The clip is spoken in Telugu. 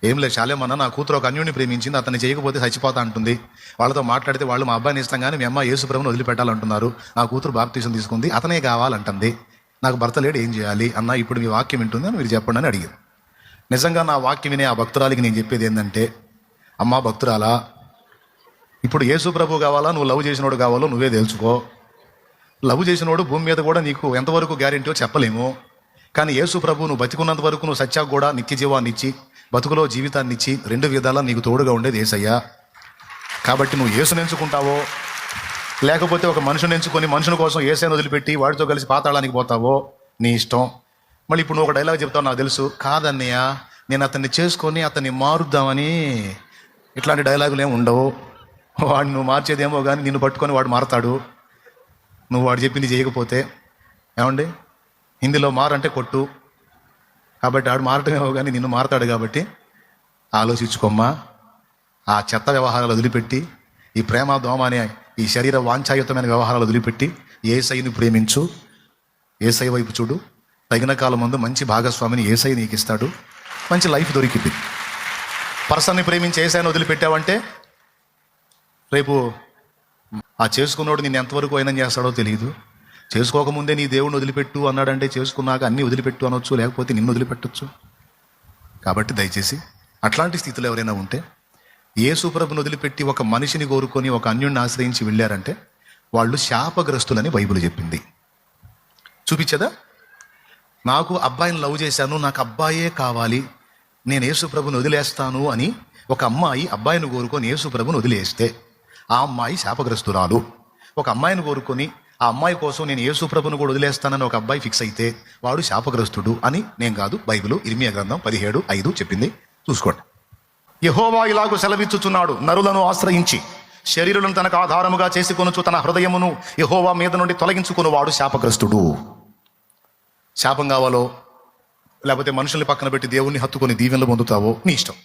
ఏం లేదు చాలేమన్నా, నా కూతురు ఒక అన్యుడిని ప్రేమించింది, అతన్ని చేయకపోతే చచ్చిపోతా అంటుంది. వాళ్ళతో మాట్లాడితే వాళ్ళు మా అబ్బాయిని ఇస్తాం కానీ మీ అమ్మ యేసు ప్రభువుని వదిలిపెట్టాలంటున్నారు. నా కూతురు బాప్తీసం తీసుకుంది, అతనే కావాలంటుంది. నాకు భర్త లేడు, ఏం చేయాలి అన్న? ఇప్పుడు మీ వాక్యం వింటుంది అని మీరు చెప్పండి అని అడిగారు. నిజంగా నా వాక్యం వినే ఆ భక్తురాలికి నేను చెప్పేది ఏంటంటే, అమ్మా భక్తురాలా, ఇప్పుడు యేసు ప్రభు కావాలా, నువ్వు లవ్ చేసినోడు కావాలో నువ్వే తెలుసుకో. లవ్ చేసినోడు భూమి మీద కూడా నీకు ఎంతవరకు గ్యారెంటీయో చెప్పలేము. కానీ యేసు ప్రభు నువ్వు బతికున్నంత వరకు నువ్వు సత్యాకు కూడా నిత్య జీవాన్ని ఇచ్చి, బతుకులో జీవితాన్ని ఇచ్చి, రెండు విధాలా నీకు తోడుగా ఉండేది యేసయ్యా. కాబట్టి నువ్వు యేసుని ఎంచుకుంటావో, లేకపోతే ఒక మనుషుని ఎంచుకొని మనుషుని కోసం యేసయ్యను వదిలిపెట్టి వాడితో కలిసి పాతాళానికి పోతావో నీ ఇష్టం. మళ్ళీ ఇప్పుడు నువ్వు ఒక డైలాగ్ చెప్తావు, నాకు తెలుసు. కాదన్నయ్య, నేను అతన్ని చేసుకొని అతన్ని మారుద్దామని. ఇట్లాంటి డైలాగులు ఏమి ఉండవు. వాడు నువ్వు మార్చేదేమో కానీ నిన్ను పట్టుకొని వాడు మారతాడు, నువ్వు వాడు చెప్పింది చేయకపోతే. ఏమండి, హిందీలో మారంటే కొట్టు. కాబట్టి వాడు మారటమేమో కానీ నిన్ను మారతాడు. కాబట్టి ఆలోచించుకోమ్మా. ఆ చెత్త వ్యవహారాలు వదిలిపెట్టి, ఈ ప్రేమ దోమ అనే ఈ శరీర వాంఛాయుతమైన వ్యవహారాలు వదిలిపెట్టి యేసయ్యని ప్రేమించు. యేసయ్య వైపు చూడు. తగిన కాలం ముందు మంచి భాగస్వామిని యేసయ్య నీకు ఇస్తాడు. మంచి లైఫ్ దొరికింది. పర్సన్ని ప్రేమించి యేసయ్యను వదిలిపెట్టావంటే రేపు ఆ చేసుకున్నోడు నిన్ను ఎంతవరకు అయినా చేస్తాడో తెలియదు. చేసుకోకముందే నీ దేవుడిని వదిలిపెట్టు అన్నాడంటే చేసుకున్నాక అన్నీ వదిలిపెట్టు అనొచ్చు, లేకపోతే నిన్ను వదిలిపెట్టచ్చు. కాబట్టి దయచేసి అట్లాంటి స్థితిలో ఎవరైనా ఉంటే, యేసు ప్రభుని వదిలిపెట్టి ఒక మనిషిని కోరుకొని ఒక అన్యుడిని ఆశ్రయించి వెళ్ళారంటే వాళ్ళు శాపగ్రస్తులని బైబిల్ చెప్పింది. చూపించదా? నాకు అబ్బాయిని లవ్ చేశాను, నాకు అబ్బాయే కావాలి, నేను యేసు ప్రభుని వదిలేస్తాను అని ఒక అమ్మాయి అబ్బాయిని కోరుకొని యేసు ప్రభుని వదిలేస్తే ఆ అమ్మాయి శాపగ్రస్తురాలు. ఒక అమ్మాయిని కోరుకొని ఆ అమ్మాయి కోసం నేను యేసు ప్రభుని కూడా వదిలేస్తానని ఒక అబ్బాయి ఫిక్స్ అయితే వాడు శాపగ్రస్తుడు అని నేను కాదు, బైబిల్ ఇర్మియా గ్రంథం 17:5 చెప్పింది. చూసుకోండి. యెహోవా ఇలాగూ సెలవిచ్చుచున్నాడు, నరులను ఆశ్రయించి శరీరులను తనకు ఆధారముగా చేసుకొనుచు తన హృదయమును యెహోవా మీద నుండి తొలగించుకుని వాడు శాపగ్రస్తుడు. శాపం కావాలో లేకపోతే మనుషుల్ని పక్కన పెట్టి దేవుణ్ణి హత్తుకొని దీవెనలు పొందుతావో నీ ఇష్టం.